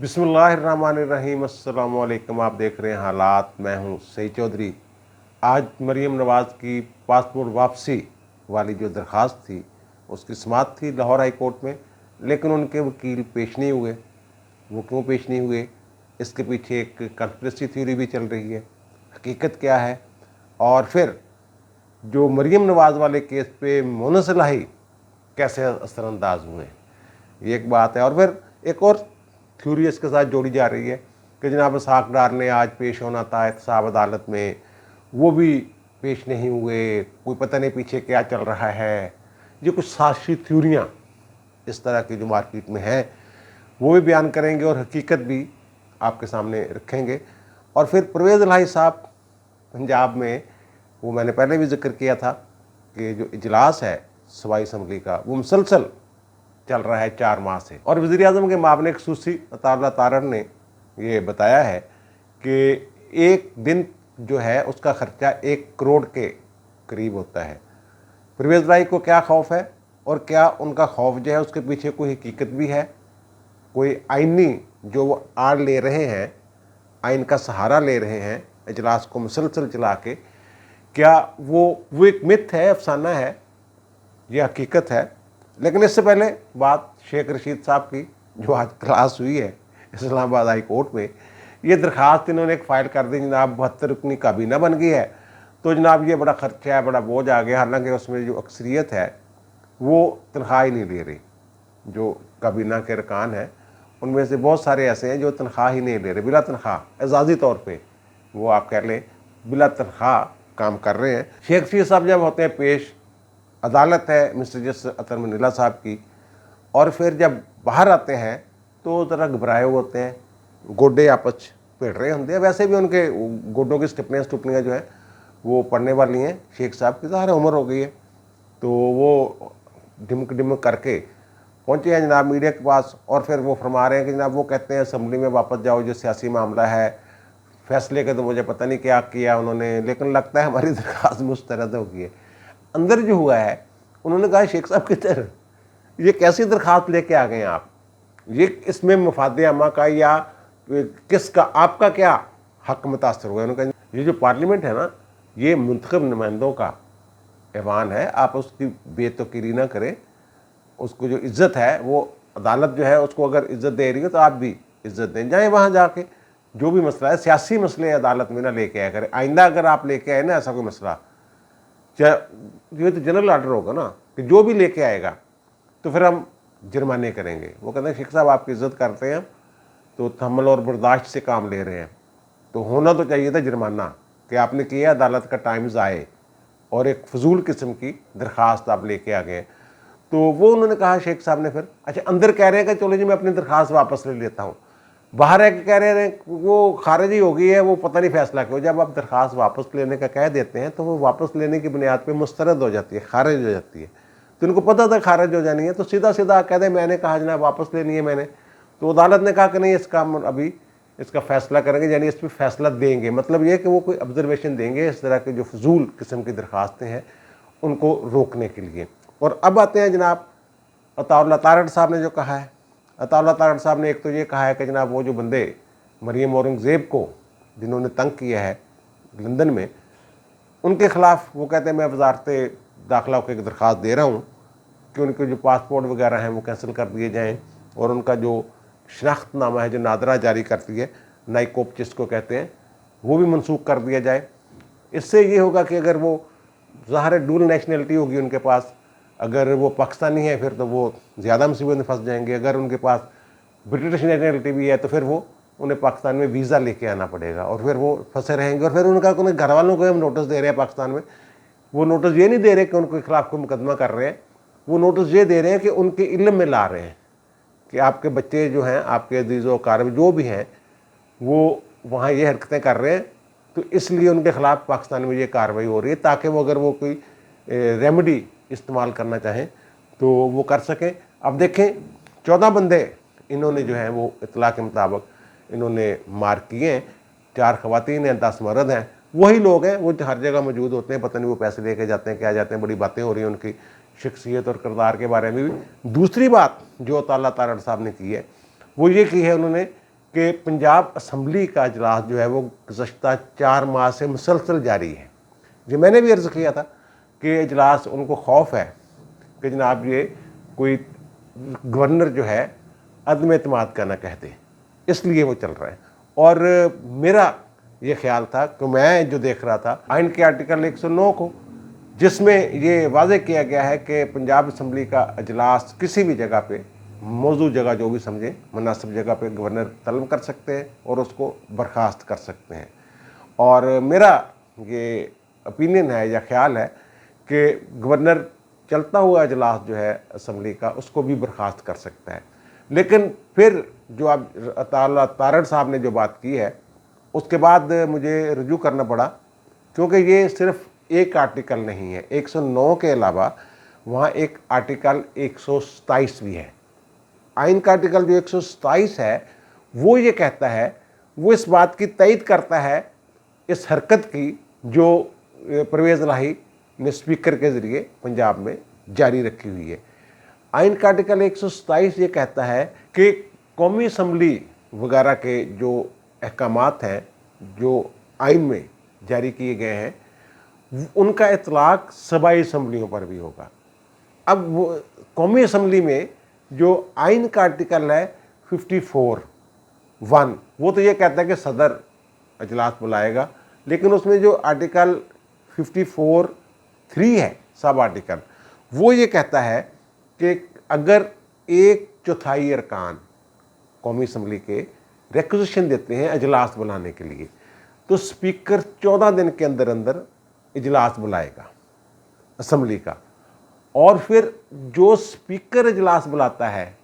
बिस्मिल्लाहिर्रहमानिर्रहीम। अस्सलाम वालेकुम। आप देख रहे हैं हालात। मैं हूं सईद चौधरी। आज मरीम नवाज़ की पासपोर्ट वापसी वाली जो दरख्वास्त थी उसकी समाअत थी लाहौर हाई कोर्ट में, लेकिन उनके वकील पेश नहीं हुए। वो क्यों पेश नहीं हुए, इसके पीछे एक कंस्पिरेसी थ्योरी भी चल रही है। हकीकत क्या है, और फिर जो मरीम नवाज़ वाले केस पे मोनस इलाही कैसे असरअंदाज हुए, ये एक बात है। और फिर एक और थ्योरी इसके साथ जोड़ी जा रही है कि जनाब इसहाक डार ने आज पेश होना था एहतसाब अदालत में, वो भी पेश नहीं हुए। कोई पता नहीं पीछे क्या चल रहा है। ये कुछ साजिशी थ्योरियाँ इस तरह की जो मार्केट में हैं वो भी बयान करेंगे और हकीकत भी आपके सामने रखेंगे। और फिर परवेज़ इलाही साहब पंजाब में, वो मैंने पहले भी जिक्र किया था कि जो इजलास है सूबाई असम्बली का वो मुसलसल चल रहा है 4 माह से। और वज़ीर-ए-आज़म के मामले खसूसी अताउल्लाह तारड़ ने ये बताया है कि एक दिन जो है उसका खर्चा 1 करोड़ के करीब होता है। परवेज़ इलाही को क्या खौफ है, और क्या उनका खौफ जो है उसके पीछे कोई हकीकत भी है, कोई आइनी जो वो आड़ ले रहे हैं, आइन का सहारा ले रहे हैं इजलास को मुसलसल चला के, क्या वो एक मिथ है, अफसाना है, ये हकीकत है। लेकिन इससे पहले बात शेख रशीद साहब की, जो आज क्लास हुई है इस्लामाबाद हाई कोर्ट में। ये दरख्वास्त इन्होंने एक फ़ाइल कर दी, जनाब 72 रुकनी काबीना बन गई है, तो जनाब ये बड़ा खर्चा है, बड़ा बोझ आ गया। हालांकि उसमें जो अक्सरियत है वो तनख्वाह ही नहीं ले रही। जो काबीना के अरकान हैं उनमें से बहुत सारे ऐसे हैं जो तनख्वाह ही नहीं ले रहे, बिला तनख्वाह एजाज़ी तौर पर, वो आप कह लें बिला तनख्वाह काम कर रहे हैं। शेख रशीद साहब जब होते हैं पेश, अदालत है मिस्टर जस्टिस अतर मनीला साहब की, और फिर जब बाहर आते हैं तो ज़रा घबराए हुए होते हैं, गोडे आपस पेड़ रहे होंगे। वैसे भी उनके गोडों की स्टिपनियाँ जो हैं वो पड़ने वाली हैं। शेख साहब की ज़ाहिर उम्र हो गई है, तो वो डिमक डिमक करके पहुँचे हैं जनाब मीडिया के पास। और फिर वो फरमा रहे हैं कि जनाब, वो कहते हैं असम्बली में वापस जाओ, जो सियासी मामला है, फैसले के तो मुझे पता नहीं क्या किया उन्होंने, लेकिन लगता है हमारी दरख्वास्त मुस्तरद हो गई है। अंदर जो हुआ है, उन्होंने कहा शेख साहब किधर, ये कैसी दरख्वास्त लेके आ गए हैं आप, ये इसमें मफाद आमा का या किसका, आपका क्या हक मुतासर हुआ है। उन्होंने कहा ये जो पार्लियामेंट है ना, ये मुंतखब नुमाइंदों का ऐवान है, आप उसकी बेतौकीरी ना करें। उसको जो इज़्ज़त है, वो अदालत जो है उसको अगर इज़्ज़त दे रही है तो आप भी इज़्ज़त दें। जाएँ वहाँ जाके जो भी मसला है, सियासी मसले अदालत में ना लेके आया करें। आइंदा अगर आप लेके आए ना ऐसा कोई मसला, ये तो जनरल आर्डर होगा ना कि जो भी लेके आएगा तो फिर हम जुर्माने करेंगे। वो कहते हैं शेख साहब आपकी इज़्ज़त करते हैं, तो तहम्मुल और बर्दाश्त से काम ले रहे हैं, तो होना तो चाहिए था जुर्माना कि आपने किया, अदालत का टाइम ज़ाये, और एक फजूल किस्म की दरख्वास्त आप लेके आ गए। तो वो उन्होंने कहा शेख साहब ने फिर, अच्छा अंदर कह रहे हैं कि चलो जी मैं अपनी दरख्वास्त वापस ले लेता हूँ, बाहर है कि कह रहे हैं वो खारिज ही हो गई है, वो पता नहीं फैसला क्यों। जब आप दरख्वास्त वापस लेने का कह देते हैं तो वो वापस लेने की बुनियाद पे मुस्तरद हो जाती है, खारिज हो जाती है। तो उनको पता था खारिज हो जानी है, तो सीधा सीधा कह दें मैंने कहा जनाब वापस लेनी है मैंने, तो अदालत ने कहा कि नहीं, इसका अभी इसका फैसला करेंगे, यानी इस पर फैसला देंगे। मतलब ये कि वो कोई ऑब्जर्वेशन देंगे इस तरह के जो फजूल किस्म की दरख्वास्तें हैं उनको रोकने के लिए। और अब आते हैं जनाब अताउल्लाह तारड़ साहब ने जो कहा है। अताउल्लाह तारड़ साहब ने एक तो ये कहा है कि जनाब वो जो बंदे मरीम औरंगज़ेब को जिन्होंने तंग किया है लंदन में, उनके ख़िलाफ़ वो कहते हैं मैं वज़ारत दाखिला को एक दरख्वास्त दे रहा हूँ कि उनके जो पासपोर्ट वगैरह हैं वो कैंसिल कर दिए जाएँ, और उनका जो शनाख्तनामा है जो नादरा जारी करती है, नाइकोप जिसको कहते हैं, वो भी मनसूख कर दिया जाए। इससे ये होगा कि अगर वो ज़ाहिर डुअल नेशनलिटी होगी उनके पास, अगर वो पाकिस्तानी है फिर तो वो ज़्यादा मुसीबत में फंस जाएंगे। अगर उनके पास ब्रिटिश नेशनलिटी भी है तो फिर वो उन्हें पाकिस्तान में वीज़ा लेके आना पड़ेगा, और फिर वो फंसे रहेंगे। और फिर उनका उन्हें घर वालों को हम नोटिस दे रहे हैं पाकिस्तान में, वो नोटिस ये नहीं दे रहे कि उनके खिलाफ कोई मुकदमा कर रहे हैं, वो नोटिस ये दे रहे हैं कि उनके इल्म में ला रहे हैं कि आपके बच्चे जो हैं, आपके अजीज़ो कारब जो भी हैं, वो वहाँ ये हरकतें कर रहे हैं, तो इसलिए उनके ख़िलाफ़ पाकिस्तान में ये कार्रवाई हो रही है, ताकि वो अगर वो कोई रेमेडी इस्तेमाल करना चाहें तो वो कर सकें। अब देखें 14 बंदे इन्होंने जो हैं वो इतला के मुताबिक इन्होंने मार किए हैं, 4 ख़वातीन हैं, 10 मर्द हैं। वही लोग हैं, वो हर जगह मौजूद होते हैं, पता नहीं वो पैसे लेके जाते हैं क्या जाते हैं, बड़ी बातें हो रही हैं उनकी शख्सियत और किरदार के बारे में भी। दूसरी बात जो अताउल्लाह तारड़ साहब ने की है वो ये की है, उन्होंने कि पंजाब असम्बली का इजलास जो है वो गुज़श्ता 4 माह से मुसलसल जारी है। जो मैंने भी अर्ज़ किया था कि इजलास उनको खौफ है कि जनाब ये कोई गवर्नर जो है अदम एतमाद का ना कह दे, इसलिए वो चल रहा है। और मेरा ये ख्याल था कि मैं जो देख रहा था आइन के आर्टिकल 109 को, जिसमें ये वाज़े किया गया है कि पंजाब असम्बली का इजलास किसी भी जगह पे, मौजूद जगह जो भी समझें मुनासिब जगह पे गवर्नर तलब कर सकते हैं और उसको बर्खास्त कर सकते हैं। और मेरा ये ओपिनियन है या ख्याल है कि गवर्नर चलता हुआ इजलास जो है असम्बली का उसको भी बर्खास्त कर सकता है। लेकिन फिर जो अब तारड़ साहब ने जो बात की है उसके बाद मुझे रुजू करना पड़ा, क्योंकि ये सिर्फ एक आर्टिकल नहीं है, 109 के अलावा वहाँ एक आर्टिकल 127 भी है। आइन का आर्टिकल जो 127 है वो ये कहता है, वो इस बात की तईद करता है इस हरकत की जो परवेज़ इलाही ने स्पीकर के ज़रिए पंजाब में जारी रखी हुई है। आइन का आर्टिकल 127 ये कहता है कि कौमी असम्बली वगैरह के जो अहकामात हैं जो आइन में जारी किए गए हैं उनका इतलाक़ सूबाई असम्बलियों पर भी होगा। अब वो कौमी असम्बली में जो आइन का आर्टिकल है 54(1) वो तो ये कहता है कि सदर इजलास बुलाएगा, लेकिन उसमें जो आर्टिकल 54(3) है सब आर्टिकल, वो ये कहता है कि अगर 1/4 अरकान कौमी असम्बली के रिक्वेजिशन देते हैं इजलास बुलाने के लिए, तो स्पीकर 14 दिन के अंदर अंदर इजलास बुलाएगा असम्बली का। और फिर जो स्पीकर इजलास बुलाता है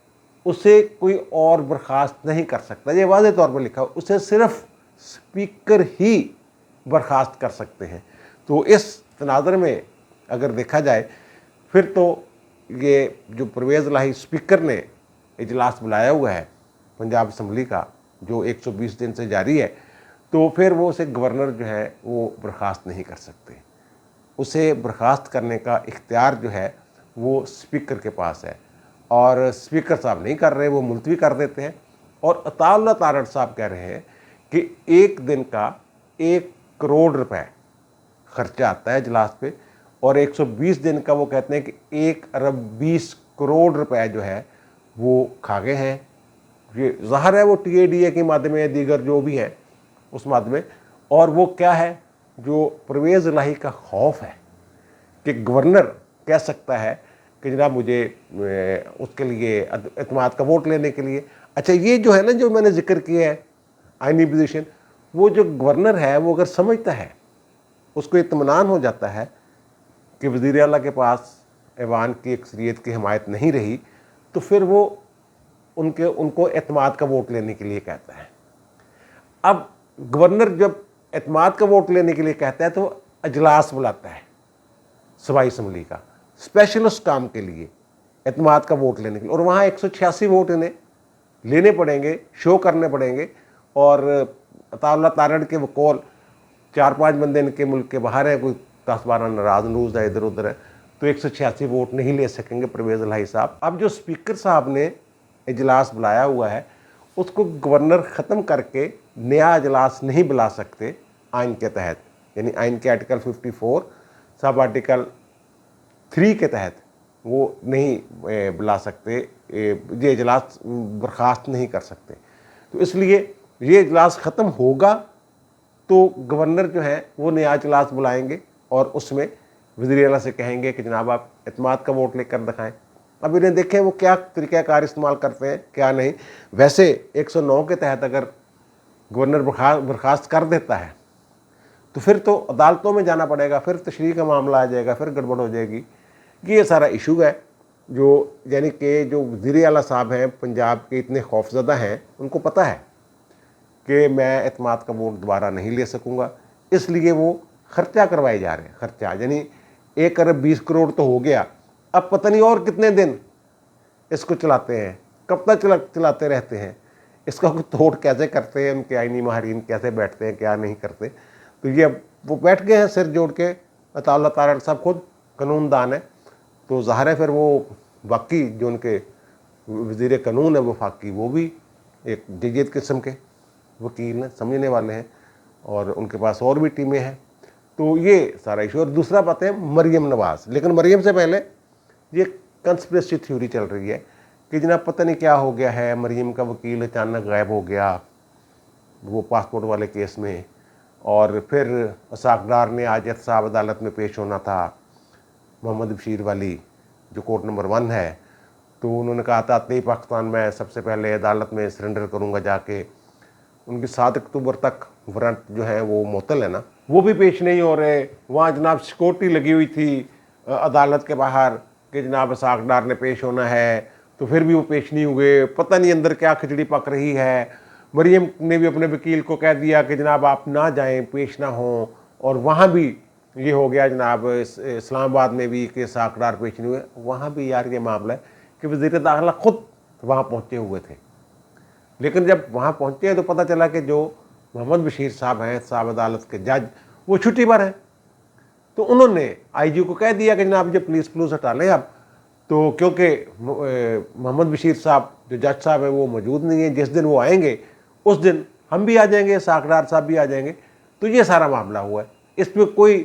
उसे कोई और बर्खास्त नहीं कर सकता, ये वाज़े तौर पर लिखा, उसे सिर्फ स्पीकर ही बर्खास्त कर सकते हैं। तो इस तनाज़र में अगर देखा जाए फिर तो ये जो परवेज़ इलाही स्पीकर ने इजलास बुलाया हुआ है पंजाब असम्बली का जो 120 दिन से जारी है, तो फिर वो उसे गवर्नर जो है वो बर्खास्त नहीं कर सकते। उसे बर्खास्त करने का इख्तियार जो है वो स्पीकर के पास है, और स्पीकर साहब नहीं कर रहे, वो मुलतवी कर देते हैं। और अताउल्लाह तारड़ साहब कह रहे हैं कि एक दिन का 1 करोड़ रुपए खर्चा आता है इजलास पे, और 120 दिन का वो कहते हैं कि 1 अरब 20 करोड़ रुपए जो है वो खा गए हैं। ये ज़ाहिर है वो TADA के माध्यम में दीगर जो भी है उस माध्यम में। और वो क्या है जो परवेज़ इलाही का खौफ है कि गवर्नर कह सकता है कि जनाब मुझे उसके लिए एतमाद का वोट लेने के लिए, अच्छा ये जो है ना जो मैंने जिक्र किया है आइनी पोजीशन, वो जो गवर्नर है वो अगर समझता है, उसको इत्मीनान हो जाता है कि वज़ीर आला के पास ऐवान की अक्सरियत की हिमायत नहीं रही, तो फिर वो उनको एतमाद का वोट लेने के लिए कहता है। अब गवर्नर जब एतमाद का वोट लेने के लिए कहता है तो इजलास बुलाता है सूबाई असम्बली का स्पेशल उस काम के लिए, एतमाद का वोट लेने के लिए, और वहाँ 186 वोट इन्हें लेने पड़ेंगे, शो करने पड़ेंगे। और अताउल्लाह तारड़ के वकोल 4-5 बंदे इनके मुल्क के बाहर हैं, कोई 10-12 नाराज नूज है, इधर उधर है, तो 186 वोट नहीं ले सकेंगे परवेज़ इलाही साहब। अब जो स्पीकर साहब ने इजलास बुलाया हुआ है उसको गवर्नर ख़त्म करके नया इजलास नहीं बुला सकते आइन के तहत, यानी आइन के आर्टिकल 54 सब आर्टिकल 3 के तहत वो नहीं बुला सकते, ये इजलास बर्खास्त नहीं कर सकते। तो इसलिए ये इजलास ख़त्म होगा तो गवर्नर जो है वो नया इजलास बुलाएंगे और उसमें वज़ीर आला से कहेंगे कि जनाब आप एतमाद का वोट लेकर दिखाएं। अब इन्हें देखें वो क्या तरीक़ाकार इस्तेमाल करते हैं क्या नहीं। वैसे 109 के तहत अगर गवर्नर बर्खास्त कर देता है तो फिर तो अदालतों में जाना पड़ेगा, फिर तशरीह का मामला आ जाएगा, फिर गड़बड़ हो जाएगी। ये सारा इशू है जो यानी कि जो वज़ीर आला साहब हैं पंजाब के इतने खौफज़दा हैं, उनको पता है कि मैं एतमाद का वोट दोबारा नहीं ले सकूँगा, इसलिए वो ख़र्चा करवाए जा रहे हैं। ख़र्चा यानी 1 अरब 20 करोड़ तो हो गया, अब पता नहीं और कितने दिन इसको चलाते हैं, कब तक चलाते रहते हैं, इसका कोई तोड़ कैसे करते हैं, उनके आइनी माहिरीन कैसे बैठते हैं क्या नहीं करते। तो ये अब वो बैठ गए हैं सिर जोड़ के। अताउल्लाह तारड़ साहब खुद कानूनदान है, तो ज़ाहिर है फिर वो बाकी जो उनके वज़ीर कानून है वफाकी वो भी एक जयद किस्म के वकील हैं, समझने वाले हैं, और उनके पास और भी टीमें हैं। तो ये सारा इशू। और दूसरा बात है मरीम नवाज़। लेकिन मरीम से पहले ये कंस्पिरेसी थ्योरी चल रही है कि जनाब पता नहीं क्या हो गया है, मरीम का वकील अचानक गायब हो गया वो पासपोर्ट वाले केस में, और फिर इसाक डार ने आज एहतसाब अदालत में पेश होना था, मोहम्मद बशीर वाली जो कोर्ट नंबर 1 है। तो उन्होंने कहा था 23 पाकिस्तान में सबसे पहले अदालत में सरेंडर करूंगा जाके। उनकी 7 अक्टूबर तक वारंट जो है वो मुअत्तल है ना, वो भी पेश नहीं हो रहे। वहाँ जनाब सिक्योरिटी लगी हुई थी अदालत के बाहर कि जनाब इसाक डार ने पेश होना है, तो फिर भी वो पेश नहीं हुए। पता नहीं अंदर क्या खिचड़ी पक रही है। मरीम ने भी अपने वकील को कह दिया कि जनाब आप ना जाएं, पेश ना हों, और वहाँ भी ये हो गया जनाब इस्लामाबाद में भी कि इसाक डार पेश नहीं हुए। वहाँ भी यार ये मामला है कि वज़ीर दाखिला खुद वहाँ पहुँचे हुए थे, लेकिन जब वहाँ पहुँचे तो पता चला कि जो मोहम्मद बशीर साहब हैं, साहब अदालत के जज, वो छुट्टी पर हैं। तो उन्होंने आईजी को कह दिया कि जनाब ये पुलिस हटा लें आप, तो क्योंकि मोहम्मद बशीर साहब जो जज साहब हैं वो मौजूद नहीं है। जिस दिन वो आएंगे उस दिन हम भी आ जाएंगे, इसाक डार साहब भी आ जाएंगे। तो ये सारा मामला हुआ है। इस पर कोई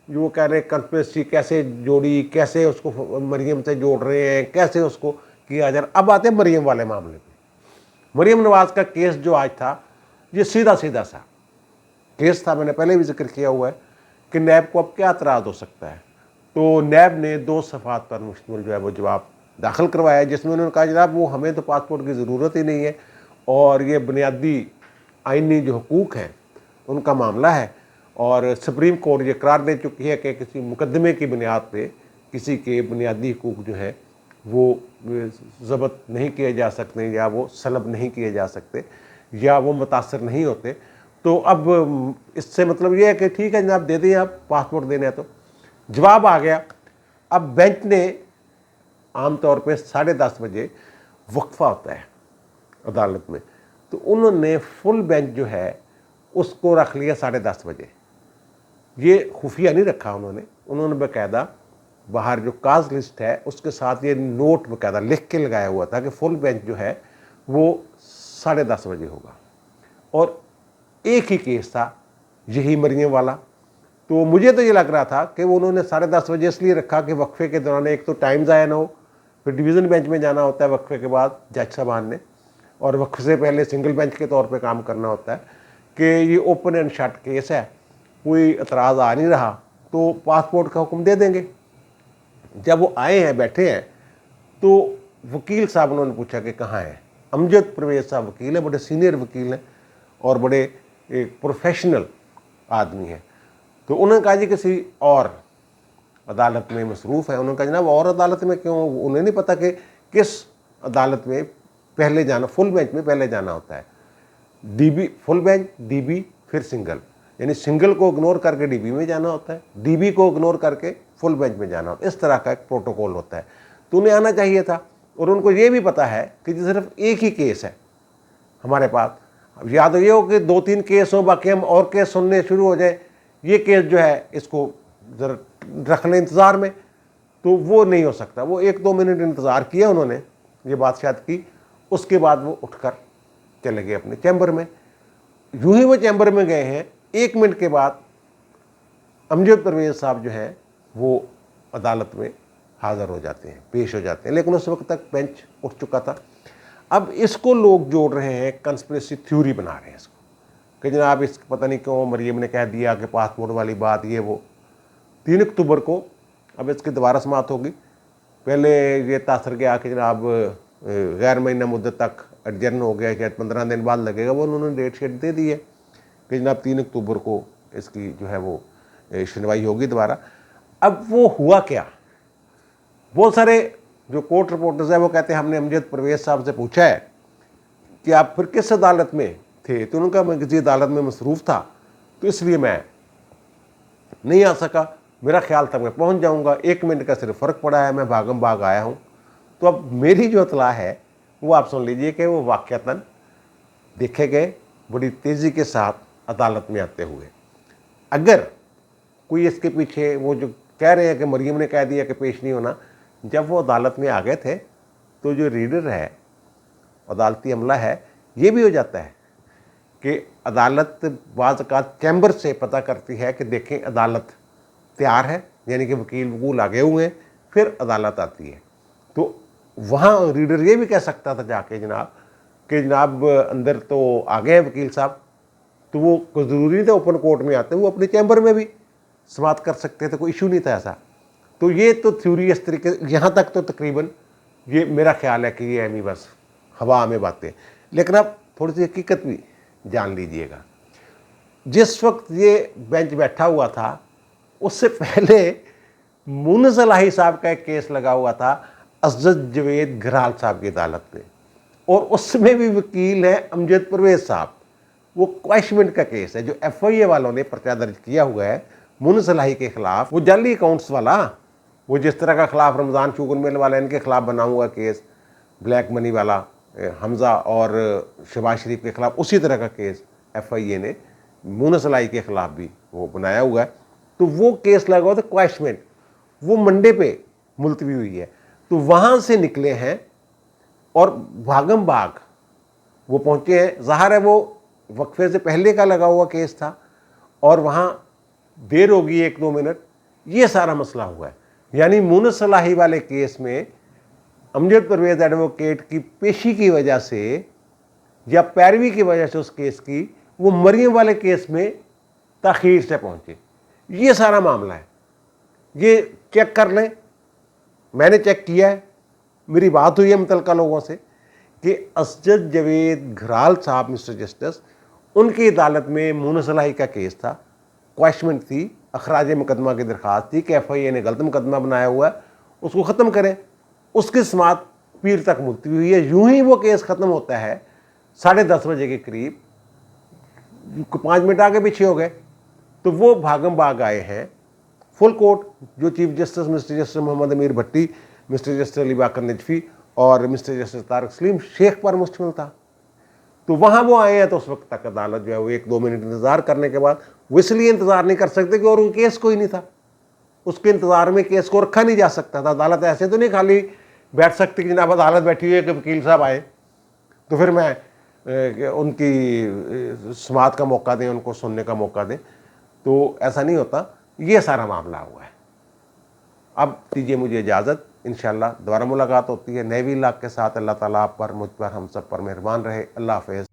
जो कह रहे कंस्पिरेसी कैसे जोड़ी, कैसे उसको मरीम से जोड़ रहे हैं, कैसे उसको किया जा रहा। अब आते हैं मरीम वाले मामले पे। मरीम नवाज़ का केस जो आज था ये सीधा सीधा सा केस था। मैंने पहले भी जिक्र किया हुआ है कि नैब को अब क्या एतराज़ हो सकता है। तो नैब ने 2 सफ़ात पर मुश्तमिल जो है वो जवाब दाखिल करवाया, जिसमें उन्होंने कहा जनाब वो हमें तो पासपोर्ट की ज़रूरत ही नहीं है, और ये बुनियादी आइनी जो हुकूक हैं उनका मामला है, और सुप्रीम कोर्ट ये करार दे चुकी है कि किसी मुकदमे की बुनियाद पे किसी के बुनियादी हुकूक जो है वो ज़ब्त नहीं किए जा सकते, या वो सलब नहीं किए जा सकते, या वो मुतासर नहीं होते। तो अब इससे मतलब ये है कि ठीक है जनाब दे दें, आप पासपोर्ट देने हैं तो। जवाब आ गया। अब बेंच ने आमतौर पे 10:30 बजे वक्फा होता है अदालत में, तो उन्होंने फुल बेंच जो है उसको रख लिया 10:30 बजे। ये खुफिया नहीं रखा उन्होंने बाकायदा बाहर जो काज लिस्ट है उसके साथ ये नोट बाकायदा लिख के लगाया हुआ था कि फुल बेंच जो है वो 10:30 बजे होगा। और एक ही केस था, यही मरीम वाला। तो मुझे तो ये लग रहा था कि वो उन्होंने 10:30 बजे इसलिए रखा कि वक्फे के दौरान एक तो टाइम ज़ाया ना हो, फिर डिवीज़न बेंच में जाना होता है वक्फे के बाद जज साहबान ने, और वक्फे से पहले सिंगल बेंच के तौर पे काम करना होता है कि ये ओपन एंड शट केस है, कोई एतराज़ आ नहीं रहा तो पासपोर्ट का हुक्म दे देंगे। जब वो आए हैं, बैठे हैं, तो वकील साहब उन्होंने पूछा कि कहाँ हैं। अमजद परवेज़ साहब वकील हैं, बड़े सीनियर वकील हैं और बड़े एक प्रोफेशनल आदमी हैं। तो उन्होंने कहा जी किसी और अदालत में मसरूफ़ है। उन्होंने कहा जनाब और अदालत में क्यों? उन्हें नहीं पता कि किस अदालत में पहले जाना, फुल बेंच में पहले जाना होता है। डीबी, फुल बेंच, डीबी, फिर सिंगल, यानी सिंगल को इग्नोर करके डीबी में जाना होता है, डीबी को इग्नोर करके फुल बेंच में जाना होता है। इस तरह का एक प्रोटोकॉल होता है। तो उन्हें आना चाहिए था, और उनको ये भी पता है कि सिर्फ एक ही केस है हमारे पास। अब या तो ये हो कि 2-3 केस हो, बाकी हम और केस सुनने शुरू हो जाए, ये केस जो है इसको ज़रा रख लें इंतज़ार में, तो वो नहीं हो सकता। वो 1-2 मिनट इंतज़ार किया उन्होंने, ये बात शायद की, उसके बाद वो उठकर चले गए अपने चैम्बर में। यूं ही वो चैम्बर में गए हैं, 1 मिनट के बाद अमजद परवेज़ साहब जो हैं वो अदालत में हाज़िर हो जाते हैं, पेश हो जाते हैं, लेकिन उस वक्त तक बेंच उठ चुका था। अब इसको लोग जोड़ रहे हैं, कंस्पिरेसी थ्योरी बना रहे हैं इसको कि जनाब इस पता नहीं क्यों मरीम ने कह दिया कि पासपोर्ट वाली बात ये वो। 3 अक्टूबर को अब इसकी दोबारा समाअत होगी। पहले ये तासर गया कि जनाब गैर महीना मुद्दत तक एडजर्न हो गया, शायद 15 दिन बाद लगेगा, वो उन्होंने डेट शीट दे दी है कि जनाब 3 अक्टूबर को इसकी जो है वो सुनवाई होगी दोबारा। अब वो हुआ क्या? बहुत सारे जो कोर्ट रिपोर्टर्स हैं वो कहते हैं हमने अमजद परवेज़ साहब से पूछा है कि आप फिर किस अदालत में थे, तो उनका मैं किसी अदालत में मसरूफ़ था तो इसलिए मैं नहीं आ सका, मेरा ख्याल था मैं पहुंच जाऊंगा, 1 मिनट का सिर्फ फ़र्क पड़ा है, मैं भागम भाग आया हूं। तो अब मेरी जो इतला है वो आप सुन लीजिए कि वो वाक़तन देखे गए बड़ी तेज़ी के साथ अदालत में आते हुए। अगर कोई इसके पीछे वो जो कह रहे हैं कि मरीम ने कह दिया कि पेश नहीं होना, जब वो अदालत में आ गए थे तो जो रीडर है, अदालती अमला है, ये भी हो जाता है कि अदालत बाज़ औक़ात चैम्बर से पता करती है कि देखें अदालत तैयार है, यानी कि वकील वकूल आगे हुए हैं, फिर अदालत आती है। तो वहाँ रीडर ये भी कह सकता था जाके जनाब कि जनाब अंदर तो आ गए हैं वकील साहब, तो वो कोई ज़रूरी नहीं था ओपन कोर्ट में आते, वो अपने चैम्बर में भी समाअत कर सकते थे, कोई इशू नहीं था ऐसा। तो ये तो थ्योरी इस तरीके, यहाँ तक तो तकरीबन ये मेरा ख्याल है कि ये एमी बस हवा में बातें। लेकिन अब थोड़ी सी हकीकत भी जान लीजिएगा। जिस वक्त ये बेंच बैठा हुआ था उससे पहले मुन्स इलाही साहब का एक केस लगा हुआ था असद जवेद घराल साहब की अदालत में, और उसमें भी वकील है अमजद परवेज साहब। वो क्वैशमेंट का केस है जो FIA वालों ने पर्चा दर्ज किया हुआ है मुन्स इलाही के खिलाफ, वो जाली अकाउंट्स वाला, वो जिस तरह का खिलाफ रमज़ान शुगर मिल वाला इनके खिलाफ बना हुआ केस, ब्लैक मनी वाला हमज़ा और शहबाज शरीफ के खिलाफ, उसी तरह का केस FIA ने मुन्स इलाही के खिलाफ भी वो बनाया हुआ है। तो वो केस लगा हुआ था क्वैशमेंट, वो मंडे पे मुलतवी हुई है। तो वहाँ से निकले हैं और भागम भाग वो पहुँचे हैं। ज़ाहिर है वो वक्फे से पहले का लगा हुआ केस था और वहाँ देर होगी 1-2 मिनट, ये सारा मसला हुआ है। यानी मुन्स इलाही वाले केस में अमजद परवेज एडवोकेट की पेशी की वजह से या पैरवी की वजह से उस केस की, वो मरियम वाले केस में ताख़ीर से पहुँचे। ये सारा मामला है, ये चेक कर लें, मैंने चेक किया है, मेरी बात हुई है मुतल्लिका लोगों से कि असद जवेद घराल साहब मिस्टर जस्टिस, उनकी अदालत में मुन्स इलाही का केस था, क्वैशमेंट थी, अखराज मुकदमा की दरख्वास्त थी कि FIA ने गलत मुकदमा बनाया हुआ है, उसको ख़त्म करें। उसकी समाअत पीर तक मुलतवी हुई है। यूं ही वो केस ख़त्म होता है 10:30 बजे के करीब, 5 मिनट आगे पीछे हो गए, तो वो भागम भाग आए हैं फुल कोर्ट, जो chief justice mister justice Mohammad Amir Bhatti, mister justice Ali Baqar Najafi और मिस्टर जस्टिस तारिक सलीम शेख पर मुश्तमिल था। तो वहाँ वो आए हैं, तो उस वक्त तक अदालत जो है वो 1-2 मिनट इंतज़ार करने के बाद, वो इसलिए इंतज़ार नहीं कर सकते कि और केस कोई नहीं था, उसके इंतज़ार में केस को रखा नहीं जा सकता था। अदालत ऐसे तो नहीं खाली बैठ सकती कि जनाब अदालत बैठी हुई है कि वकील साहब आए तो फिर मैं उनकी समाअत का मौका दें, उनको सुनने का मौका दें, तो ऐसा नहीं होता। ये सारा मामला हुआ है। अब दीजिए मुझे इजाज़त, इंशाअल्लाह दोबारा मुलाकात होती है नए व्लॉग के साथ। अल्लाह ताला आप पर, मुझ पर, हम सब पर मेहरबान रहे। अल्लाह हाफ़िज़।